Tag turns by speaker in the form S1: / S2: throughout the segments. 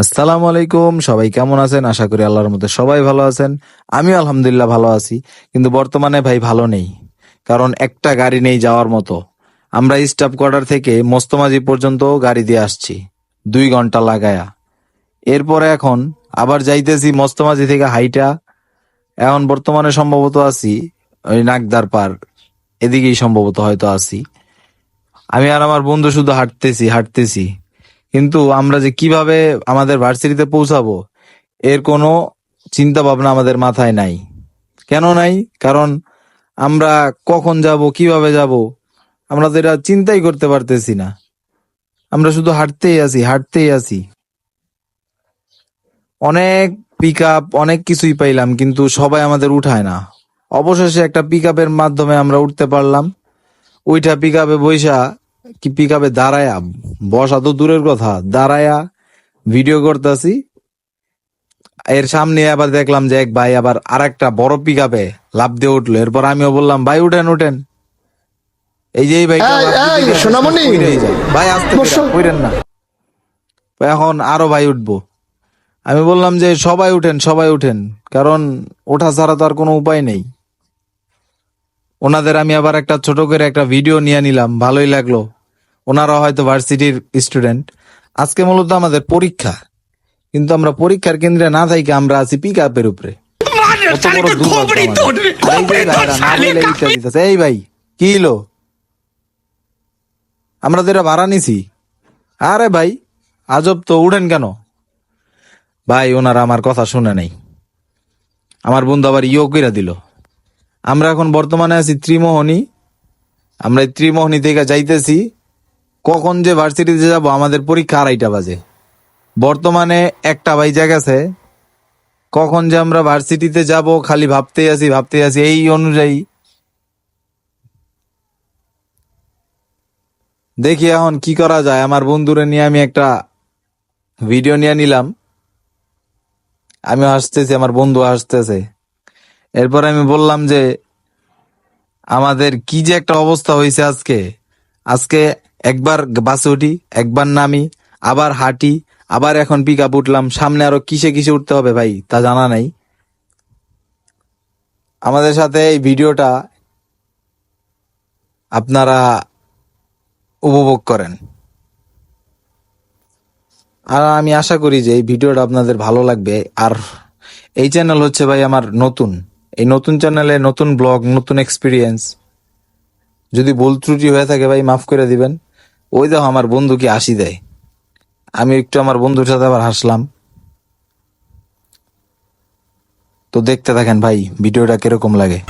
S1: আসসালামু আলাইকুম, সবাই কেমন আছেন? আশা করি আল্লাহর মধ্যে সবাই ভালো আছেন। আমি আলহামদুলিল্লাহ ভালো আছি, কিন্তু বর্তমানে ভাই ভালো নেই। কারণ একটা গাড়ি নেই যাওয়ার মতো। আমরা স্টাফ কোয়ার্টার থেকে মোস্তমাজি পর্যন্ত গাড়ি দিয়ে আসছি 2 ঘন্টা লাগায়া। এরপরে এখন আবার যাইতেছি মোস্তমাজি থেকে হাইটা। এখন বর্তমানে সম্ভবত আছি ওই নাগদার পার, এদিকেই সম্ভবত হয়তো আছি। আমি আর আমার বন্ধু শুধু হাঁটতেছি হাঁটতেছি, কিন্তু আমরা যে কিভাবে আমাদের ভার্সিটিতে পৌঁছাবো এর কোনো চিন্তা ভাবনা আমাদের মাথায় নাই। কেন নাই? কারণ আমরা কখন যাব, কিভাবে যাব, আমরা তো এটা চিন্তাই করতে পারতেছি না। আমরা শুধু হাঁটতেই আছি হাঁটতেই আছি। অনেক পিক আপ, অনেক কিছুই পাইলাম, কিন্তু সবাই আমাদের উঠায় না। অবশেষে একটা পিক আপের মাধ্যমে আমরা উঠতে পারলাম। ওইটা পিক আপে বৈশা, কি পিক আপে দাঁড়ায়া, বসা তো দূরের কথা, দাঁড়ায়া ভিডিও করতেছি। এর সামনে আবার দেখলাম যে এক ভাই আবার আরেকটা বড় পিক আপে লাফ দিয়ে উঠলো। এরপর আমিও বললাম, ভাই উঠেন উঠেন। এই যে এই ভাইটা
S2: এই
S1: লাফ দিতে
S2: এই
S1: গিয়ে শেষ
S2: সোনামণি,
S1: কইরাই যায়। ভাই আসতে
S2: বসো।
S1: কইরেন না। এখন আরো ভাই উঠবো। আমি বললাম যে সবাই উঠেন সবাই উঠেন, কারণ ওঠা ছাড়া তো আর কোনো উপায় নেই। ওনাদের আমি আবার একটা ছোট করে একটা ভিডিও নিয়ে নিলাম, ভালোই লাগলো। ওনারা হয়তো ভার্সিটির স্টুডেন্ট। আজকে মূলত আমাদের পরীক্ষা, কিন্তু আমরা পরীক্ষার কেন্দ্রে না থাকি আমরা আছি পিক আপের উপরে। কত বড় দুর্ভাগ্য আমাদের। আর এই যে ভাইরা না বলে ইচ্ছা দিতেছে, এই ভাই কি হলো? আমরা তো এটা ভাড়া নিছি। আরে ভাই আজব তো, উঠেন কেন? ভাই ওনারা আমার কথা শুনে নাই। আমার বন্ধু আবার কইরা দিল। আমরা এখন বর্তমানে আছি ত্রিমোহনী। আমরা এই ত্রিমোহনী থেকে যাইতেছি। কখন যে ভার্সিটিতে যাব, আমাদের পরীক্ষা 2:30 বাজে। বর্তমানে 1টা বাইজা গেছে। কখন যে আমরা ভার্সিটিতে যাব খালি ভাবতেই আছি ভাবতেই আছি। এই অনুযায়ী দেখি এখন কি করা যায়। আমার বন্ধুরে নিয়ে আমি একটা ভিডিও নিয়ে নিলাম। আমি হাসতেছি, আমার বন্ধু হাসতেছে। এরপর আমি বললাম যে আমাদের কি যে একটা অবস্থা হয়েছে আজকে। আজকে একবার বাসে উঠি, একবার নামি, আবার হাঁটি, আবার এখন পিক আপ উঠলাম। সামনে আরো কিসে কিসে উঠতে হবে ভাই তা জানা নাই। আমাদের সাথে এই ভিডিওটা আপনারা উপভোগ করেন। আর আমি আশা করি যে এই ভিডিওটা আপনাদের ভালো লাগবে। আর এই চ্যানেল হচ্ছে ভাই আমার নতুন। এই নতুন চ্যানেলে নতুন ব্লগ, নতুন এক্সপিরিয়েন্স। যদি ভুল ত্রুটি হয়ে থাকে ভাই মাফ করে দিবেন। ওই দেখো আমার বন্ধু কি হাসি দেয়, আমি একটু আমার বন্ধুর সাথে আবার হাসলাম। তো দেখতে থাকেন ভাই ভিডিওটা কিরকম লাগে।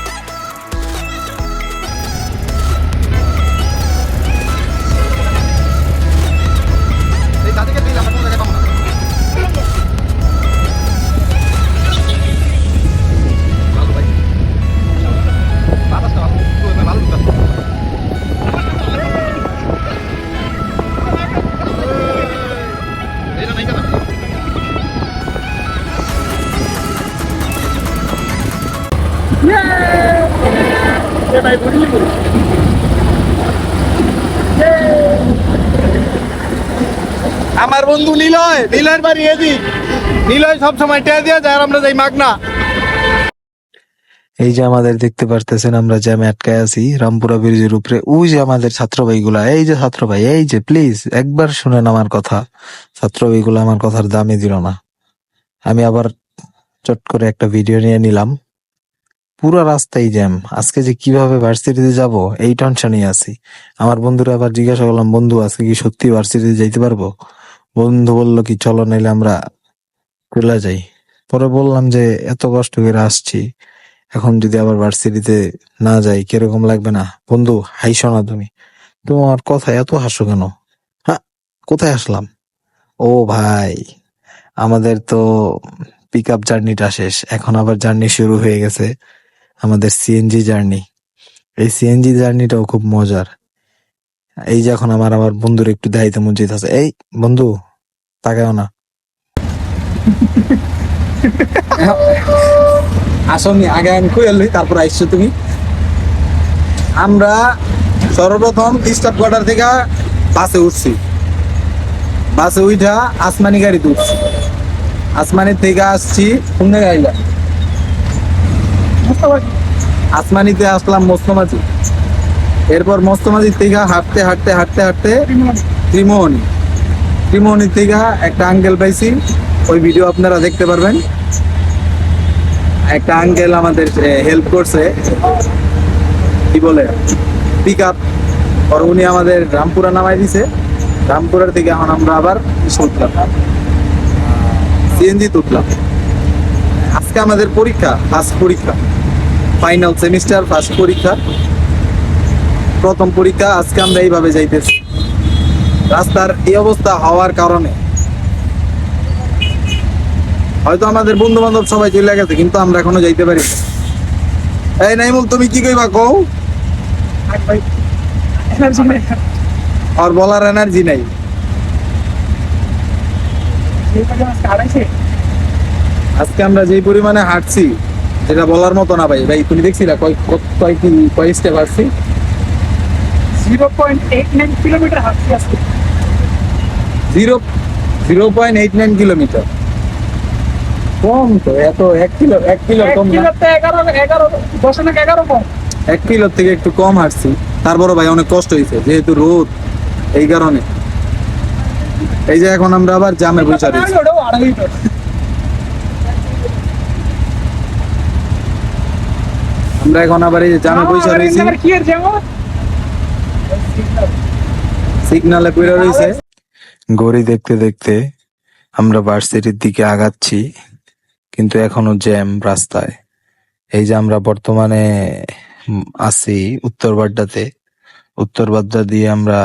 S2: আমার বন্ধু নিলয়, নিলয়ের বাড়ি এদিক। নিলয় সবসময় টেয়া দিয়ে যায় আর আমরা যাই মাগনা।
S1: এই যে আমাদের দেখতে পারতেছেন, আমরা জ্যামে আটকায় আছি রামপুরা ব্রিজের উপরে। ওই যে আমাদের ছাত্র ভাইগুলা, এই যে ছাত্র ভাই, এই যে প্লিজ একবার শুনেন আমার কথা। ছাত্র ভাইগুলা আমার কথার দামই দিল না। আমি আবার চট করে একটা ভিডিও নিয়ে নিলাম। পুরো রাস্তায় জ্যাম। আজকে যে কিভাবে ভার্সিটিতে যাব এই টেনশনই আছি। আমার বন্ধুরা আবার জিজ্ঞাসা করলাম, বন্ধু আজকে কি সত্যি ভার্সিটিতে যাইতে পারবো? বন্ধু বললো কি চলো, নাইলে আমরা চলে যাই। পরে বললাম যে এত কষ্ট করে আসছি, এখন যদি আবার ভার্সিটিতে না যাই কিরকম লাগবে না? বন্ধু হাইসো না তুমি, তোমার কথা এত হাসো কেন? হ্যাঁ, কোথায় আসলাম? ও ভাই, আমাদের তো পিক আপ জার্নিটা শেষ, এখন আবার জার্নি শুরু হয়ে গেছে, আমাদের সিএনজি জার্নি। এই সিএনজি জার্নিটাও খুব মজার। এই যে এখন আমার বন্ধুর একটু দেখাইতে মন চাইতেছে। এই বন্ধু তাকাও না।
S3: আসনি আগে আমি কই এলি, তারপর আইসছো তুমি। আমরা সর্বপ্রথম স্টাফ কোয়ার্টার থেকে বাসে উঠছি। বাসে উঠা আসমানি গাড়ি তুলছি, আসমানি থেকে আসছি কোন জায়গায় আইলা? আসমানিতে আসলাম মস্তমাজি, এরপর মস্তমাজি থেকে হাঁটতে হাঁটতে হাঁটতে হাঁটতে ত্রিমোহনী, ত্রিমোহনী থেকে একটা আঙ্কেল পাইছি, ওই ভিডিও আপনারা দেখতে পারবেন। একটা আঙ্কেল আমাদের হেল্প করছে, কি বলে পিক আপ, আর উনি আমাদের রামপুরা নামাই দিছে। রামপুরার থেকে এখন আমরা আবার উঠলাম, সিএনজি তুললাম। আজকে আমাদের পরীক্ষা, ফার্স্ট পরীক্ষা, ফাইনাল সেমিস্টার ফার্স্ট পরীক্ষা, প্রথম পরীক্ষা। আজকে আমরা এইভাবে যাইতেছি, রাস্তার এই অবস্থা হওয়ার কারণে হয়তো আমাদের বন্ধু বান্ধব সবাই চলে গেছে, কিন্তু আমরা এখনো যাইতে পারি না। এই নাইমুল, তুমি কি কইবা কও? আর বলার এনার্জি নাই। আজকে আমরা যে পরিমাণে হাঁটছি, যেটা বলার মতো না ভাই। ভাই তুমি দেখছিলা কয় স্টেপ হাঁটছি?
S4: 0.89 কিলোমিটার হাঁটছি আজকে।
S3: 0.89 কিলোমিটার, কম তো। এত 1 কিলো কম না?
S4: 11 কম।
S3: 1 কিলোর থেকে একটু কম হাঁটছি, তারপরও ভাই অনেক কষ্ট হয়েছে, যেহেতু রোদ, এই কারণে। এই যে এখন আমরা আবার জামে বসে রয়েছি। আমরা এখন আবার এই যে জামে বসে রয়েছি, সিগনালে পড়ে রয়েছে।
S1: ঘড়ি দেখতে দেখতে আমরা ভার্সিটির দিকে আগাচ্ছি, কিন্তু এখনো জ্যাম রাস্তায়। এই যে আমরা বর্তমানে আছি উত্তর বাড্ডাতে, উত্তর বাড্ডা দিয়ে আমরা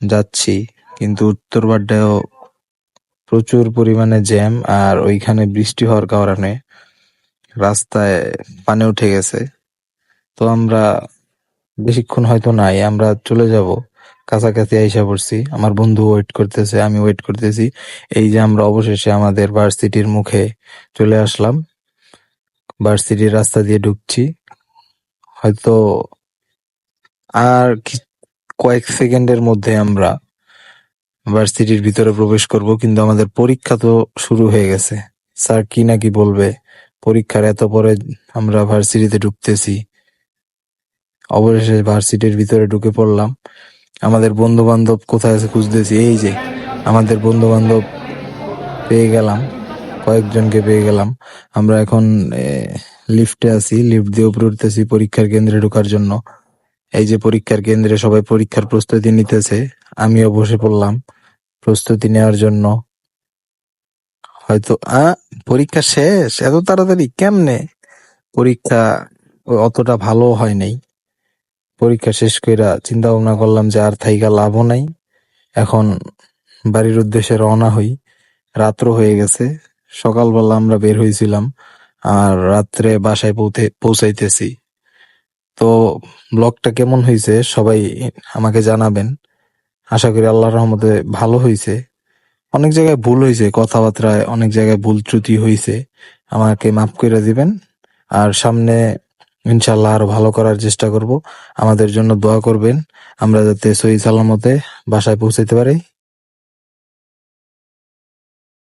S1: যাচ্ছি, কিন্তু উত্তর বাড্ডায়ও প্রচুর পরিমাণে জ্যাম, আর ওইখানে বৃষ্টি হওয়ার কারণে রাস্তায় পানি উঠে গেছে। তো আমরা বেশিক্ষণ হয়তো নাই, আমরা চলে যাব, কাছাকাছি আইসা পড়ছি। আমার বন্ধু ওয়েট করতেছে, আমি ওয়েট করতেছি। এই যে আমরা অবশেষে আমাদের ভার্সিটির মুখে চলে আসলাম, ভার্সিটির রাস্তা দিয়ে ঢুকছি। হয়তো আর কয়েক সেকেন্ডের মধ্যে আমরা ভার্সিটির ভিতরে প্রবেশ করব, কিন্তু আমাদের পরীক্ষা তো শুরু হয়ে গেছে। স্যার কি নাকি বলবে, পরীক্ষার এত পরে আমরা ভার্সিটিতে ঢুকতেছি। অবশেষে ভার্সিটির ভিতরে ঢুকে পড়লাম। আমাদের বন্ধু বান্ধব কোথায় আছে খুঁজতেছি। এই যে আমাদের বন্ধু বান্ধব পেয়ে গেলাম, কয়েকজনকে পেয়ে গেলাম। আমরা এখন লিফটে আছি, লিফট দিয়ে উপরে উঠতেছি পরীক্ষার কেন্দ্রে ঢোকার জন্য। এই যে পরীক্ষার কেন্দ্রে সবাই পরীক্ষার প্রস্তুতি নিতেছে, আমিও বসে পড়লাম প্রস্তুতি নেওয়ার জন্য। হয়তো পরীক্ষা শেষ এত তাড়াতাড়ি কেমনে? পরীক্ষা অতটা ভালো হয় নাই। পরীক্ষা শেষ কইরা চিন্তা ভাবনা করলাম যে আর থাইকা লাভও নাই, এখন বাড়ির উদ্দেশ্যে রওনা হই। রাত্র হয়ে গেছে, সকালবেলা আমরা বের হয়েছিলাম, আর রাত্রে বাসায় পৌঁছাইতেছি। তো ব্লগটা কেমন হয়েছে সবাই আমাকে জানাবেন। আশা করি আল্লাহর রহমতে ভালো হয়েছে। অনেক জায়গায় ভুল হয়েছে, কথাবার্তায় অনেক জায়গায় ভুল ত্রুটি হয়েছে, আমাকে মাফ করে দিবেন। আর সামনে ইনশাল্লাহ আরো ভালো করার চেষ্টা করব। আমাদের জন্য দোয়া করবেন, আমরা যাতে সহি সালামতে বাসায় পৌঁছাতে পারি।